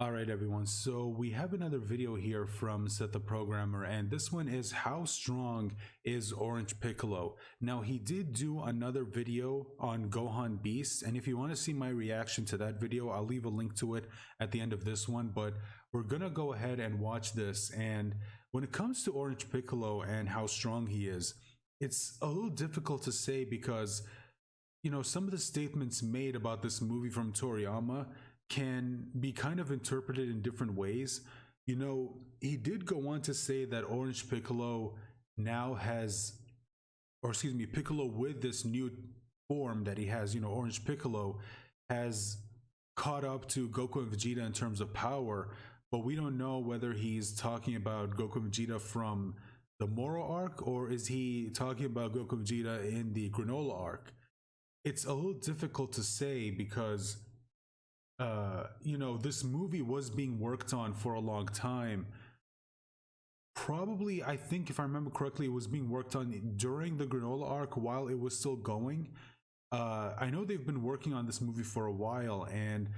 All right, everyone. So we have another video here from Seth the Programmer, and this one is how strong is Orange Piccolo? Now, he did do another video on Gohan Beast, and if you want to see my reaction to that video, I'll leave a link to it at the end of this one, but we're gonna go ahead and watch this. And when it comes to Orange Piccolo and how strong he is, it's a little difficult to say because, some of the statements made about this movie from Toriyama can be kind of interpreted in different ways. He did go on to say that Orange Piccolo now has, or excuse me, Piccolo with this new form that he has, Orange Piccolo has caught up to Goku and Vegeta in terms of power, but we don't know whether he's talking about Goku and Vegeta from the Moro arc or is he talking about Goku and Vegeta in the Granola arc. It's a little difficult to say because this movie was being worked on for a long time. Probably, I think if I remember correctly, it was being worked on during the Granola arc while it was still going. I know they've been working on this movie for a while, and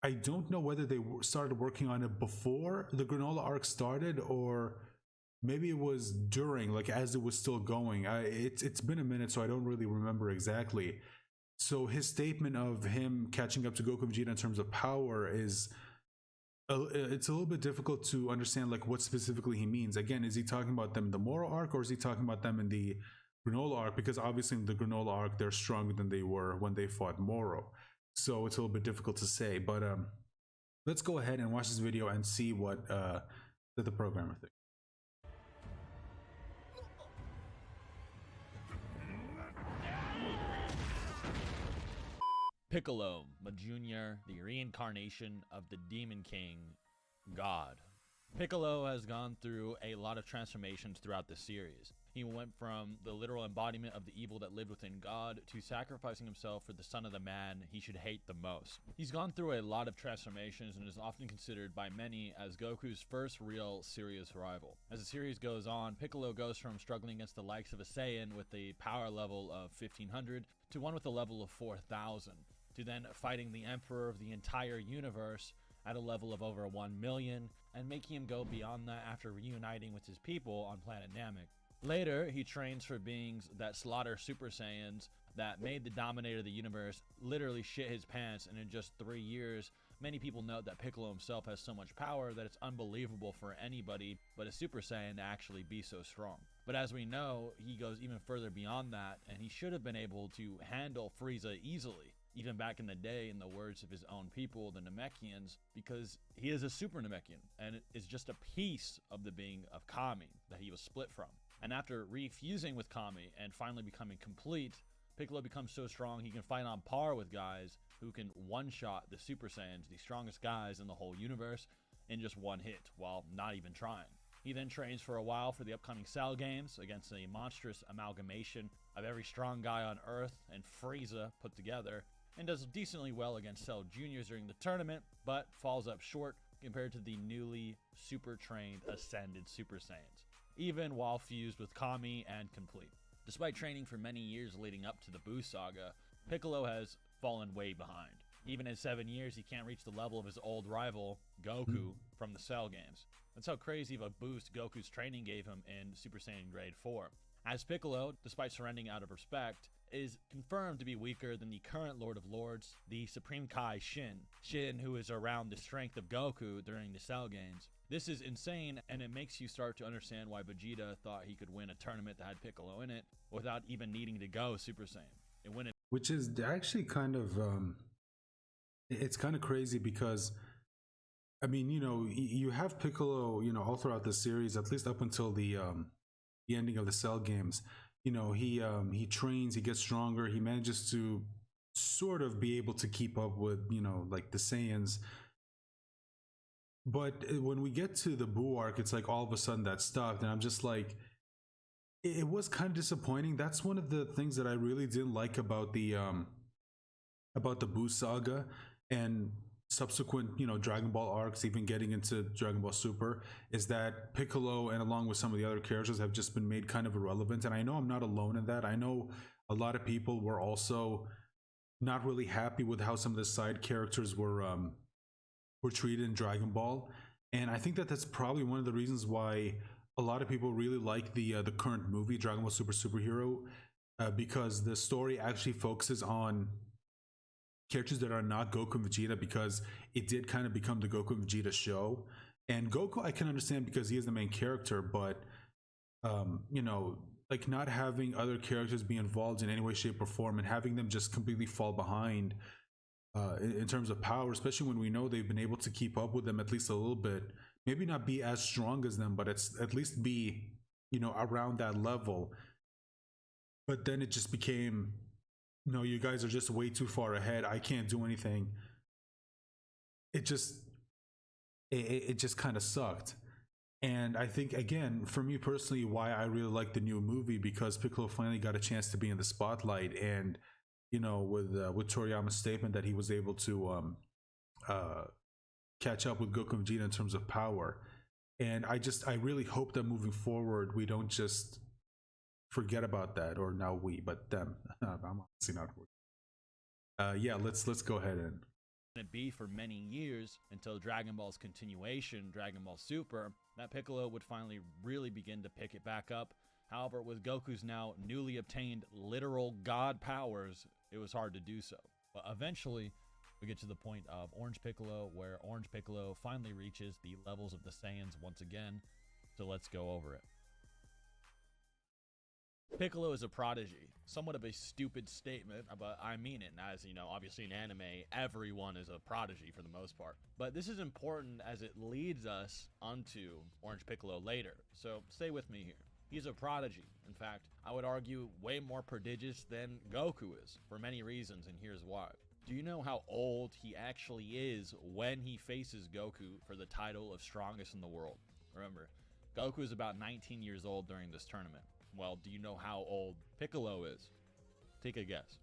I don't know whether they started working on it before the Granola arc started or maybe it was during, like as it was still going. It's been a minute, so I don't really remember exactly. So his statement of him catching up to Goku and Vegeta in terms of power is it's a little bit difficult to understand like what specifically he means. Again, is he talking about them in the Moro arc or is he talking about them in the Granola arc? Because obviously in the Granola arc they're stronger than they were when they fought Moro. So it's a little bit difficult to say. But let's go ahead and watch this video and see what the programmer thinks. Piccolo, Jr., the reincarnation of the Demon King, God. Piccolo has gone through a lot of transformations throughout the series. He went from the literal embodiment of the evil that lived within God to sacrificing himself for the son of the man he should hate the most. He's gone through a lot of transformations and is often considered by many as Goku's first real serious rival. As the series goes on, Piccolo goes from struggling against the likes of a Saiyan with a power level of 1500 to one with a level of 4000. To then fighting the Emperor of the entire universe at a level of over 1 million, and making him go beyond that after reuniting with his people on planet Namek. Later, he trains for beings that slaughter Super Saiyans that made the Dominator of the universe literally shit his pants, and in just 3 years, many people note that Piccolo himself has so much power that it's unbelievable for anybody but a Super Saiyan to actually be so strong. But as we know, he goes even further beyond that, and he should have been able to handle Frieza easily. Even back in the day, in the words of his own people, the Namekians, because he is a super Namekian, and it is just a piece of the being of Kami that he was split from. And after refusing with Kami and finally becoming complete, Piccolo becomes so strong he can fight on par with guys who can one-shot the Super Saiyans, the strongest guys in the whole universe, in just one hit, while not even trying. He then trains for a while for the upcoming Cell Games against a monstrous amalgamation of every strong guy on Earth and Frieza put together, and does decently well against Cell Juniors during the tournament, but falls up short compared to the newly super trained Ascended Super Saiyans, even while fused with Kami and complete. Despite training for many years leading up to the Buu saga, Piccolo has fallen way behind. Even in 7 years, he can't reach the level of his old rival, Goku, from the Cell Games. That's how crazy of a boost Goku's training gave him in Super Saiyan Grade 4. As Piccolo, despite surrendering out of respect, is confirmed to be weaker than the current Lord of Lords, the Supreme Kai Shin. Shin, who is around the strength of Goku during the Cell Games. This is insane, and it makes you start to understand why Vegeta thought he could win a tournament that had Piccolo in it without even needing to go Super Saiyan. And when it Which is actually kind of it's kind of crazy because I mean, you have Piccolo, all throughout the series, at least up until the ending of the Cell Games. He trains, he gets stronger, he manages to sort of be able to keep up with, like the Saiyans. But when we get to the Buu arc, it's like all of a sudden that stopped, and I'm just like, it was kind of disappointing. That's one of the things that I really didn't like about the Buu saga and subsequent Dragon Ball arcs, even getting into Dragon Ball Super, is that Piccolo and along with some of the other characters have just been made kind of irrelevant. And I know I'm not alone in that. I know a lot of people were also not really happy with how some of the side characters were were treated in Dragon Ball. And I think that that's probably one of the reasons why a lot of people really like the current movie Dragon Ball Super Superhero, because the story actually focuses on characters that are not Goku and Vegeta, because it did kind of become the Goku and Vegeta show. And Goku, I can understand because he is the main character, but you know, like not having other characters be involved in any way, shape, or form, and having them just completely fall behind in terms of power, especially when we know they've been able to keep up with them at least a little bit. Maybe not be as strong as them, but it's at least be, you know, around that level. But then it just became, no, you guys are just way too far ahead. I can't do anything. It just, it just kind of sucked. And I think, again, for me personally, why I really like the new movie, because Piccolo finally got a chance to be in the spotlight. And you know, with Toriyama's statement that he was able to catch up with Goku and Vegeta in terms of power. And I really hope that moving forward we don't just forget about that, or now we, but them. I'm honestly not. Yeah, let's go ahead and. It be for many years until Dragon Ball's continuation, Dragon Ball Super, that Piccolo would finally really begin to pick it back up. However, with Goku's now newly obtained literal god powers, it was hard to do so. But eventually, we get to the point of Orange Piccolo, where Orange Piccolo finally reaches the levels of the Saiyans once again. So let's go over it. Piccolo is a prodigy. Somewhat of a stupid statement, but I mean it. As you know, obviously in anime, everyone is a prodigy for the most part. But this is important as it leads us onto Orange Piccolo later. So stay with me here. He's a prodigy. In fact, I would argue way more prodigious than Goku is, for many reasons, and here's why. Do you know how old he actually is when he faces Goku for the title of strongest in the world? Remember, Goku is about 19 years old during this tournament. Well, do you know how old Piccolo is? Take a guess.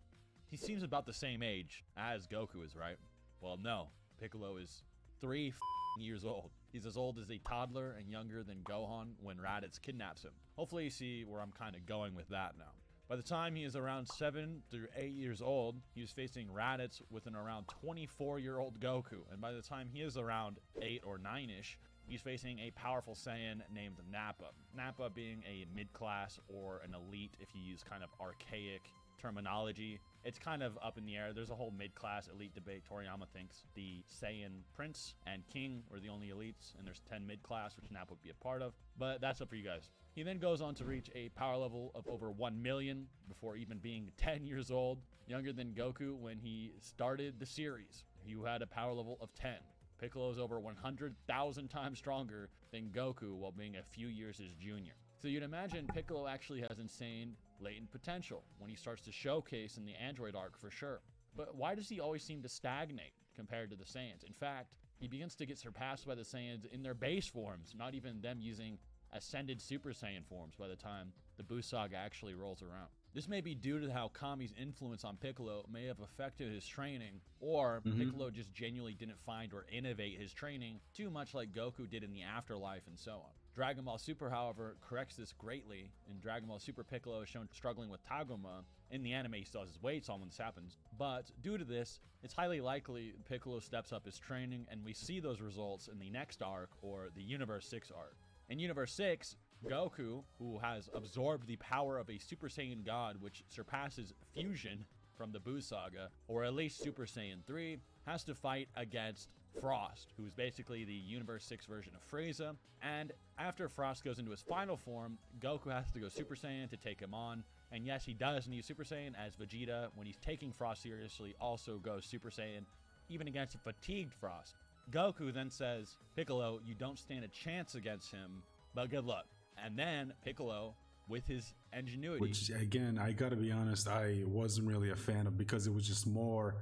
He seems about the same age as Goku is, right? Well, no. Piccolo is 3 years old. He's as old as a toddler and younger than Gohan when Raditz kidnaps him. Hopefully you see where I'm kind of going with that now. By the time he is around 7 through 8 years old, he is facing Raditz with an around 24-year-old Goku. And by the time he is around 8 or 9-ish, he's facing a powerful Saiyan named Nappa. Nappa being a mid-class or an elite if you use kind of archaic terminology. It's kind of up in the air. There's a whole mid-class elite debate. Toriyama thinks the Saiyan Prince and King were the only elites, and there's 10 mid-class, which Nappa would be a part of. But that's up for you guys. He then goes on to reach a power level of over 1 million before even being 10 years old, younger than Goku when he started the series. He had a power level of 10. Piccolo is over 100,000 times stronger than Goku while being a few years his junior. So you'd imagine Piccolo actually has insane latent potential when he starts to showcase in the Android arc for sure. But why does he always seem to stagnate compared to the Saiyans? In fact, he begins to get surpassed by the Saiyans in their base forms, not even them using ascended Super Saiyan forms by the time the Buu saga actually rolls around. This may be due to how Kami's influence on Piccolo may have affected his training, or Piccolo just genuinely didn't find or innovate his training too much like Goku did in the afterlife and so on. Dragon Ball Super, however, corrects this greatly. In Dragon Ball Super, Piccolo is shown struggling with Tagoma. In the anime, he still has his weights on when this happens. But due to this, it's highly likely Piccolo steps up his training, and we see those results in the next arc, or the Universe 6 arc. In Universe 6, Goku, who has absorbed the power of a Super Saiyan God, which surpasses fusion from the Buu saga, or at least Super Saiyan 3, has to fight against Frost, who is basically the Universe 6 version of Frieza. And after Frost goes into his final form, Goku has to go Super Saiyan to take him on. And yes, he does need Super Saiyan, as Vegeta, when he's taking Frost seriously, also goes Super Saiyan, even against a fatigued Frost. Goku then says, Piccolo, you don't stand a chance against him, but good luck. And then Piccolo, with his ingenuity, which again, I gotta be honest, I wasn't really a fan of, because it was just more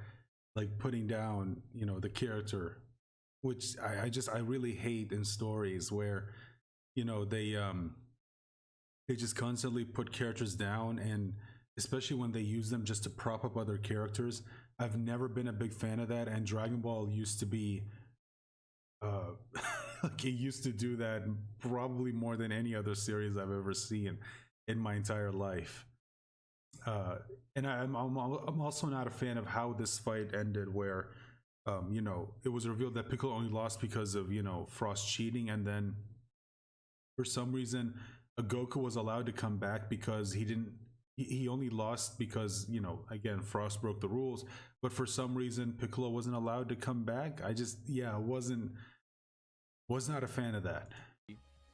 like putting down, you know, the character, which I really hate in stories where, you know, they just constantly put characters down, and especially when they use them just to prop up other characters. I've never been a big fan of that, and Dragon Ball used to be like, it used to do that probably more than any other series I've ever seen in my entire life. And I'm also not a fan of how this fight ended, where you know, it was revealed that Piccolo only lost because of, you know, Frost cheating, and then for some reason Goku was allowed to come back because he didn't he only lost because, you know, again, Frost broke the rules, but for some reason Piccolo wasn't allowed to come back. I just, yeah, was not a fan of that.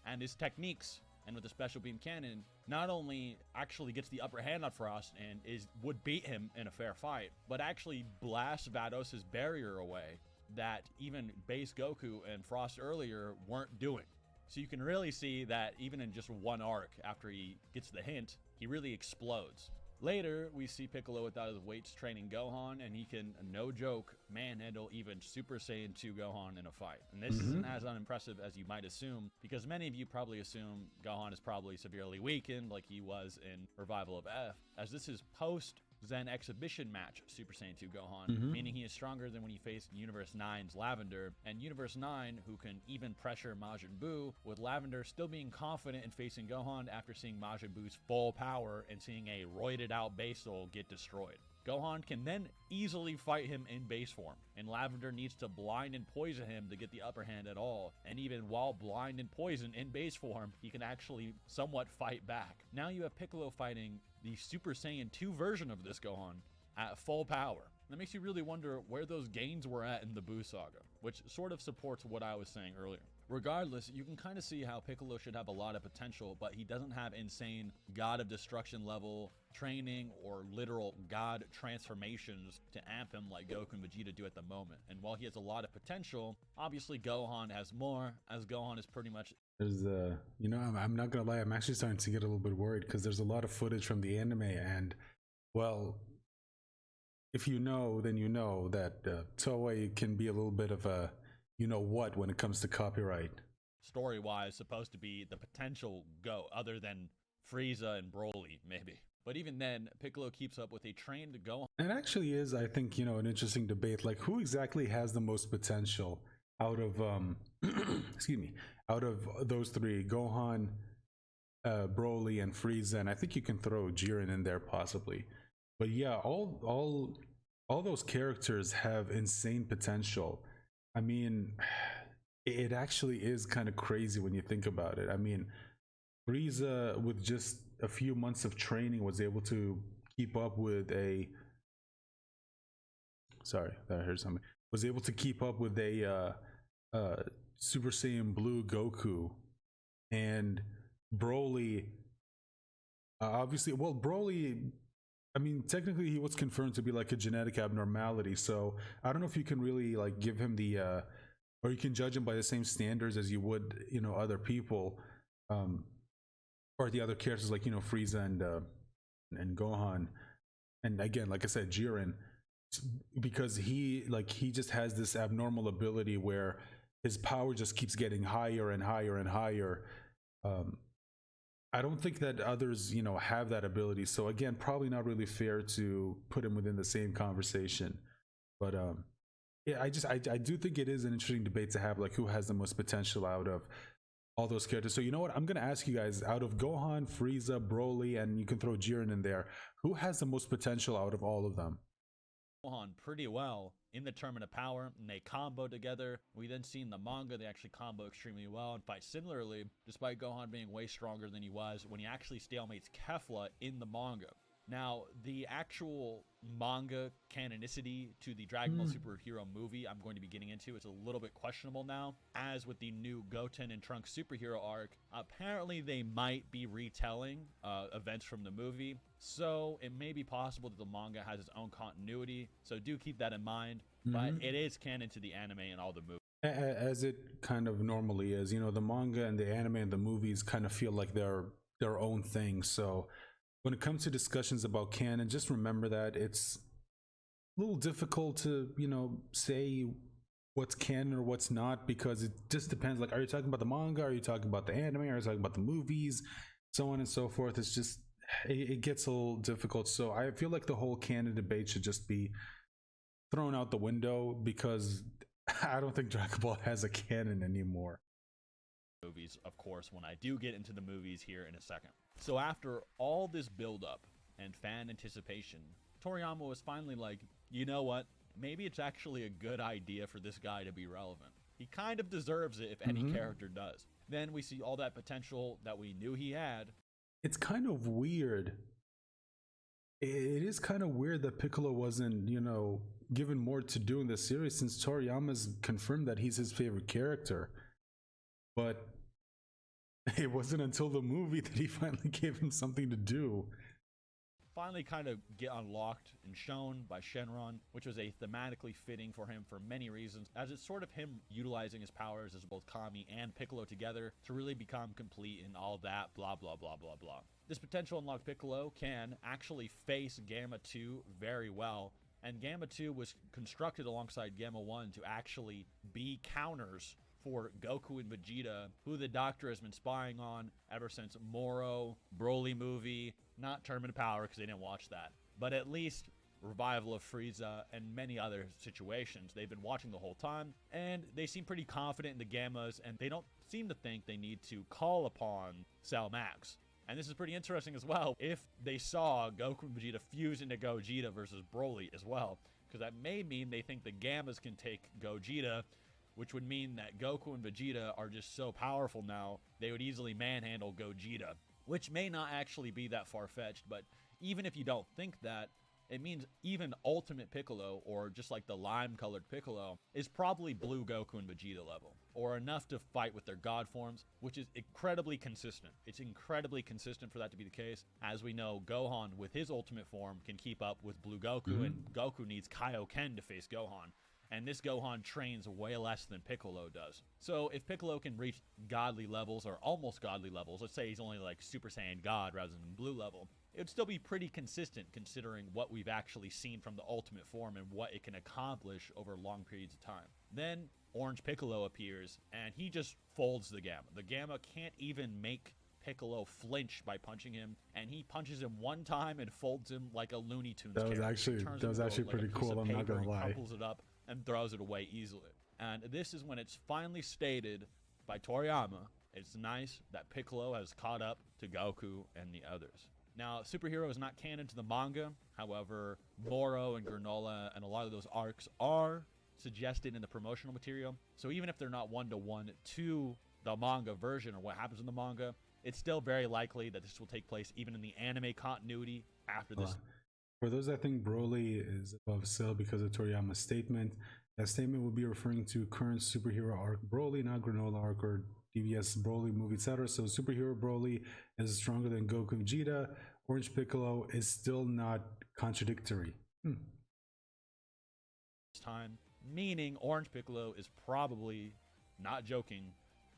And his techniques, and with the special beam cannon, not only actually gets the upper hand on Frost and would beat him in a fair fight, but actually blasts Vados's barrier away that even base Goku and Frost earlier weren't doing. So you can really see that even in just one arc, after he gets the hint, he really explodes. Later, we see Piccolo without his weights training Gohan, and he can, no joke, manhandle even Super Saiyan 2 Gohan in a fight. And this isn't as unimpressive as you might assume, because many of you probably assume Gohan is probably severely weakened like he was in Revival of F, as this is post-Zen exhibition match Super Saiyan 2 Gohan, meaning he is stronger than when he faced Universe 9's Lavender, and Universe 9, who can even pressure Majin Buu, with Lavender still being confident in facing Gohan after seeing Majin Buu's full power and seeing a roided out base soul get destroyed. Gohan can then easily fight him in base form, and Lavender needs to blind and poison him to get the upper hand at all, and even while blind and poisoned in base form, he can actually somewhat fight back. Now you have Piccolo fighting the Super Saiyan 2 version of this Gohan at full power. That makes you really wonder where those gains were at in the Buu saga, which sort of supports what I was saying earlier. Regardless, you can kind of see how Piccolo should have a lot of potential, but he doesn't have insane God of Destruction level training or literal God transformations to amp him like Goku and Vegeta do at the moment. And while he has a lot of potential, obviously Gohan has more, as Gohan is pretty much... There's you know, I'm not gonna lie, I'm actually starting to get a little bit worried because there's a lot of footage from the anime, and, well, if you know, then you know that Toei can be a little bit of a you know what when it comes to copyright. Story-wise, supposed to be the potential go, other than Frieza and Broly, maybe. But even then, Piccolo keeps up with a trained Gohan. It actually is, I think, you know, an interesting debate. Like, who exactly has the most potential out of, excuse me, out of those three, Gohan, Broly, and Frieza? And I think you can throw Jiren in there possibly. But yeah, all those characters have insane potential. I mean, it actually is kind of crazy when you think about it. I mean, Frieza, with just a few months of training, was able to keep up with a... Sorry, I heard something. Was able to keep up with a Super Saiyan Blue Goku. And Broly, obviously, well, Broly... I mean, technically he was confirmed to be like a genetic abnormality, so I don't know if you can really like give him the or you can judge him by the same standards as you would, you know, other people, or the other characters like, you know, Frieza and Gohan, and again, like I said, Jiren, because he just has this abnormal ability where his power just keeps getting higher and higher and higher. I don't think that others, you know, have that ability. So again, probably not really fair to put him within the same conversation. But yeah, I do think it is an interesting debate to have, like, who has the most potential out of all those characters. So you know what? I'm gonna ask you guys, out of Gohan, Frieza, Broly, and you can throw Jiren in there, who has the most potential out of all of them? Gohan pretty well in the Tournament of Power, and they combo together. We then see in the manga they actually combo extremely well and fight similarly, despite Gohan being way stronger than he was when he actually stalemates Kefla in the manga. Now, the actual manga canonicity to the Dragon Ball Superhero movie I'm going to be getting into is a little bit questionable now, as with the new Goten and Trunks superhero arc. Apparently they might be retelling events from the movie, so it may be possible that the manga has its own continuity, so do keep that in mind, but it is canon to the anime and all the movies. As it kind of normally is, you know, the manga and the anime and the movies kind of feel like they're their own thing, so when it comes to discussions about canon, just remember that it's a little difficult to, you know, say what's canon or what's not, because it just depends. Like, are you talking about the manga? Are you talking about the anime? Are you talking about the movies? So on and so forth. It's just, it gets a little difficult. So I feel like the whole canon debate should just be thrown out the window, because I don't think Dragon Ball has a canon anymore. Movies, of course, when I do get into the movies here in a second. So after all this build-up and fan anticipation, Toriyama was finally like, you know what? maybe it's actually a good idea for this guy to be relevant. He kind of deserves it if any character does. Then we see all that potential that we knew he had. It's kind of weird. It is kind of weird that Piccolo wasn't, given more to do in the series, since Toriyama's confirmed that he's his favorite character. But it wasn't until the movie that he finally gave him something to do. Finally kind of get unlocked and shown by Shenron, which was a thematically fitting for him for many reasons, as it's sort of him utilizing his powers as both Kami and Piccolo together to really become complete and all that, blah, blah, blah, blah, blah. This potential unlocked Piccolo can actually face Gamma 2 very well, and Gamma 2 was constructed alongside Gamma 1 to actually be counters for Goku and Vegeta, who the Doctor has been spying on ever since Moro, Broly movie, not Tournament of Power because they didn't watch that, but at least revival of Frieza and many other situations. They've been watching the whole time, and they seem pretty confident in the Gammas, and they don't seem to think they need to call upon Cell Max. And this is pretty interesting as well, if they saw Goku and Vegeta fuse into Gogeta versus Broly as well, because that may mean they think the Gammas can take Gogeta, which would mean that Goku and Vegeta are just so powerful now, they would easily manhandle Gogeta, which may not actually be that far-fetched, but even if you don't think that, it means even Ultimate Piccolo, or just like the lime-colored Piccolo, is probably blue Goku and Vegeta level, or enough to fight with their god forms, which is incredibly consistent. It's incredibly consistent for that to be the case. As we know, Gohan, with his ultimate form, can keep up with blue Goku, and Goku needs Kaioken to face Gohan. And this Gohan trains way less than Piccolo does. So if Piccolo can reach godly levels, or almost godly levels, let's say he's only like Super Saiyan God rather than blue level, it would still be pretty consistent considering what we've actually seen from the ultimate form and what it can accomplish over long periods of time. Then Orange Piccolo appears, and he just folds the Gamma. The Gamma can't even make Piccolo flinch by punching him, and he punches him one time and folds him like a Looney Tunes That was character. actually pretty cool, I'm not gonna lie. Crumples it up and throws it away easily. And this is when it's finally stated by Toriyama, it's nice that Piccolo has caught up to Goku and the others. Now, Superhero is not canon to the manga. However, Moro and Granola and a lot of those arcs are suggested in the promotional material. So even if they're not one-to-one to the manga version or what happens in the manga, it's still very likely that this will take place even in the anime continuity after this. For those that think Broly is above Cell because of Toriyama's statement, that statement would be referring to current superhero arc Broly, not Granola arc or DBS Broly movie, etc. So superhero Broly is stronger than Goku and Vegeta. Orange Piccolo is still not contradictory. Time, meaning Orange Piccolo is probably, not joking,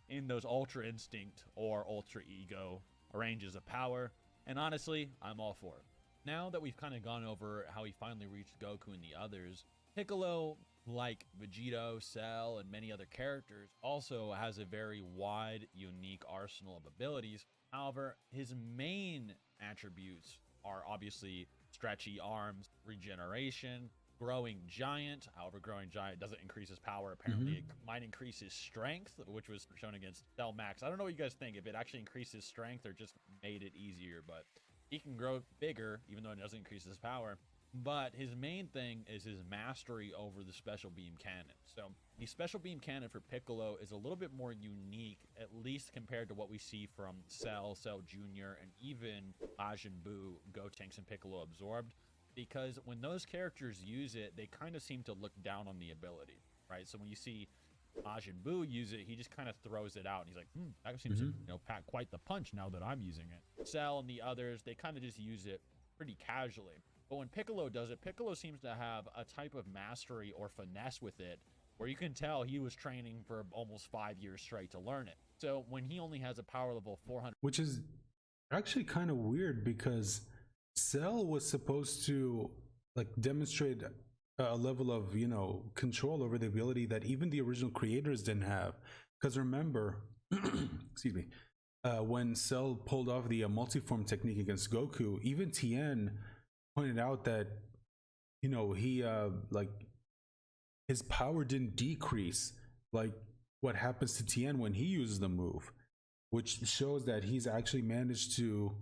in those Ultra Instinct or Ultra Ego ranges of power. And honestly, I'm all for it. Now that we've kind of gone over how he finally reached Goku and the others, Piccolo, like Vegeta, Cell, and many other characters, also has a very wide, unique arsenal of abilities. However, his main attributes are obviously stretchy arms, regeneration, growing giant. However, growing giant doesn't increase his power. Apparently, it might increase his strength, which was shown against Cell Max. I don't know what you guys think, if it actually increased his strength or just made it easier, but he can grow bigger, even though it doesn't increase his power. But his main thing is his mastery over the Special Beam Cannon. So the Special Beam Cannon for Piccolo is a little bit more unique, at least compared to what we see from Cell, Cell Jr., and even Majin Buu, Gotenks, and Piccolo absorbed. Because when those characters use it, they kind of seem to look down on the ability, right? So when you see Majin Buu use it, he just kind of throws it out, and he's like, that seems to pack quite the punch now that I'm using it. Cell and the others, they kind of just use it pretty casually. But when Piccolo does it, Piccolo seems to have a type of mastery or finesse with it, where you can tell he was training for almost 5 years straight to learn it. So when he only has a power level 400, which is actually kind of weird, because Cell was supposed to like demonstrate a level of control over the ability that even the original creators didn't have. Because remember, excuse me, when Cell pulled off the multiform technique against Goku, even Tien pointed out that he like his power didn't decrease like what happens to Tien when he uses the move, which shows that he's actually managed to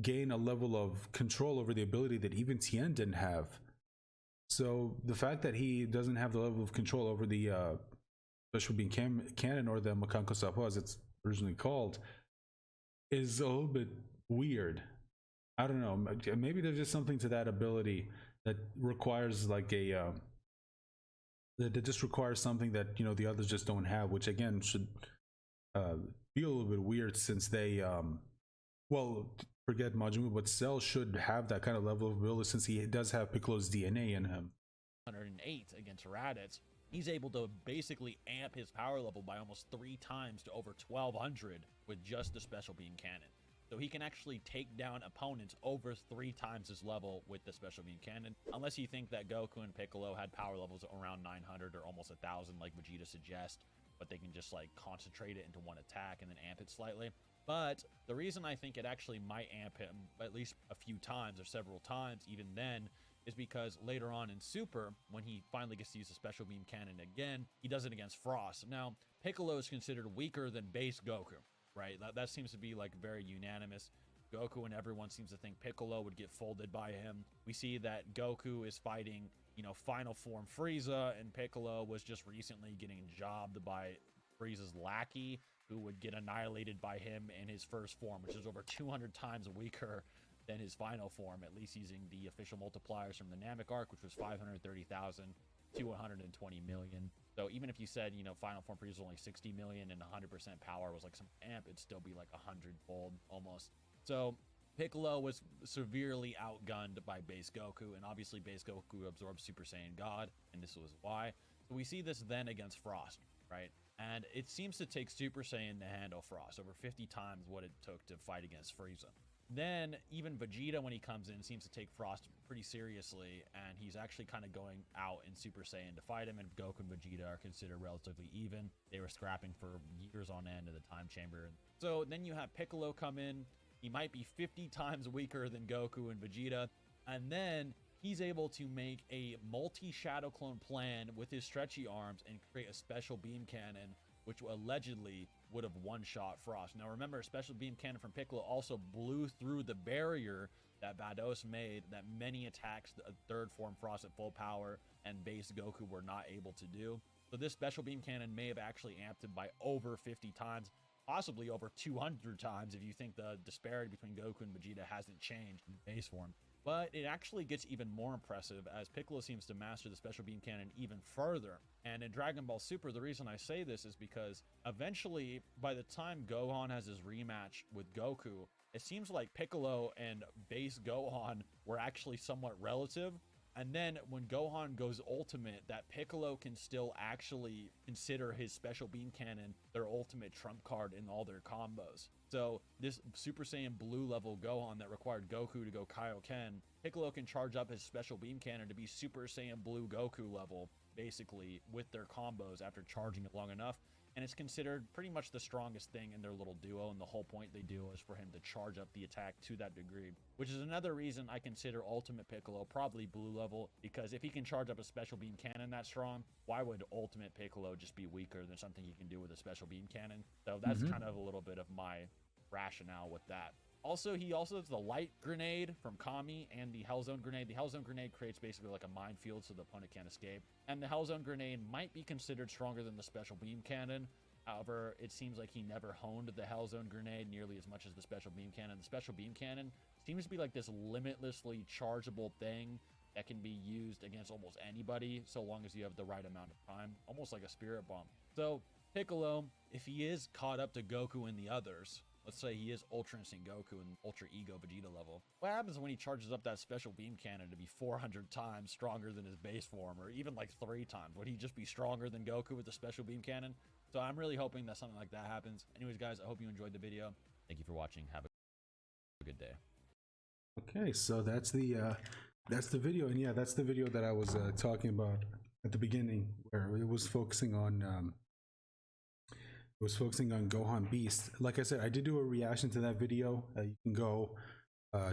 gain a level of control over the ability that even Tien didn't have. So the fact that he doesn't have the level of control over the special beam cannon, or the Makanko Sappo as it's originally called, is a little bit weird. I don't know. Maybe there's just something to that ability that requires like a that just requires something that, you know, the others just don't have, which again should be a little bit weird, since they well, forget Majin Buu, but Cell should have that kind of level of ability since he does have Piccolo's DNA in him. 108 against Raditz, he's able to basically amp his power level by almost 3 times to over 1200 with just the special beam cannon. So he can actually take down opponents over 3 times his level with the special beam cannon, unless you think that Goku and Piccolo had power levels around 900 or almost 1000 like Vegeta suggests, but they can just like concentrate it into one attack and then amp it slightly. But the reason I think it actually might amp him at least a few times or several times even then is because later on in Super, when he finally gets to use the special beam cannon again, he does it against Frost. Now, Piccolo is considered weaker than base Goku, right? That seems to be like very unanimous. Goku and everyone seems to think Piccolo would get folded by him. We see that Goku is fighting, you know, final form Frieza, and Piccolo was just recently getting jobbed by Frieza's lackey, who would get annihilated by him in his first form, which is over 200 times weaker than his final form, at least using the official multipliers from the Namek arc, which was 530,000 to 120 million. So even if you said, you know, final form Frieza was only 60 million and 100% power was like some amp, it'd still be like 100-fold almost. So Piccolo was severely outgunned by base Goku, and obviously base Goku absorbed Super Saiyan God, and this was why. So we see this then against Frost, right? And it seems to take Super Saiyan to handle Frost, over 50 times what it took to fight against Frieza. Then even Vegeta, when he comes in, seems to take Frost pretty seriously, and he's actually kind of going out in Super Saiyan to fight him, and Goku and Vegeta are considered relatively even. They were scrapping for years on end in the time chamber. So then you have Piccolo come in. He might be 50 times weaker than Goku and Vegeta, and then he's able to make a multi-Shadow Clone plan with his stretchy arms and create a special beam cannon, which allegedly would have one-shot Frost. Now remember, a special beam cannon from Piccolo also blew through the barrier that Vados made that many attacks the third form Frost at full power and base Goku were not able to do. So this special beam cannon may have actually amped him by over 50 times, possibly over 200 times if you think the disparity between Goku and Vegeta hasn't changed in base form. But it actually gets even more impressive as Piccolo seems to master the special beam cannon even further. And in Dragon Ball Super, the reason I say this is because eventually, by the time Gohan has his rematch with Goku, it seems like Piccolo and base Gohan were actually somewhat relative. And then when Gohan goes ultimate, that Piccolo can still actually consider his special beam cannon their ultimate trump card in all their combos. So this Super Saiyan Blue level Gohan that required Goku to go Kaioken, Piccolo can charge up his special beam cannon to be Super Saiyan Blue Goku level, basically, with their combos after charging it long enough. And it's considered pretty much the strongest thing in their little duo, and the whole point they do is for him to charge up the attack to that degree, which is another reason I consider Ultimate Piccolo probably blue level, because if he can charge up a special beam cannon that strong, why would Ultimate Piccolo just be weaker than something he can do with a special beam cannon? So that's kind of a little bit of my rationale with that. Also, he also has the light grenade from Kami and the Hellzone grenade. The Hellzone grenade creates basically like a minefield so the opponent can't escape. And the Hellzone grenade might be considered stronger than the special beam cannon. However, it seems like he never honed the Hellzone grenade nearly as much as the special beam cannon. The special beam cannon seems to be like this limitlessly chargeable thing that can be used against almost anybody so long as you have the right amount of time, almost like a spirit bomb. So Piccolo, if he is caught up to Goku and the others, let's say he is Ultra Instinct Goku and Ultra Ego Vegeta level, what happens when he charges up that special beam cannon to be 400 times stronger than his base form, or even like 3 times? Would he just be stronger than Goku with the special beam cannon? So I'm really hoping that something like that happens. Anyways, guys, I hope you enjoyed the video. Thank you for watching. Have a good day. Okay, so that's the video, and yeah, that's the video that I was talking about at the beginning, where it was focusing on Gohan Beast. Like I said, I did do a reaction to that video. You can go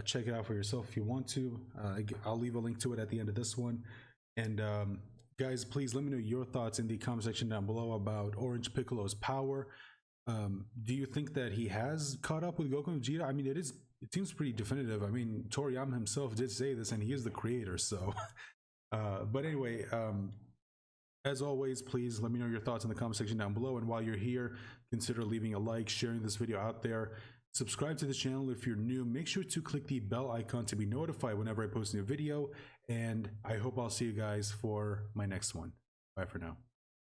check it out for yourself if you want to. I'll leave a link to it at the end of this one. And guys, please let me know your thoughts in the comment section down below about Orange Piccolo's power. Do you think that he has caught up with Goku and Vegeta? I mean, it seems pretty definitive. I mean, Toriyama himself did say this, and he is the creator, so But anyway, as always, please let me know your thoughts in the comment section down below. And while you're here, consider leaving a like, sharing this video out there. Subscribe to the channel if you're new. Make sure to click the bell icon to be notified whenever I post a new video. And I hope I'll see you guys for my next one. Bye for now.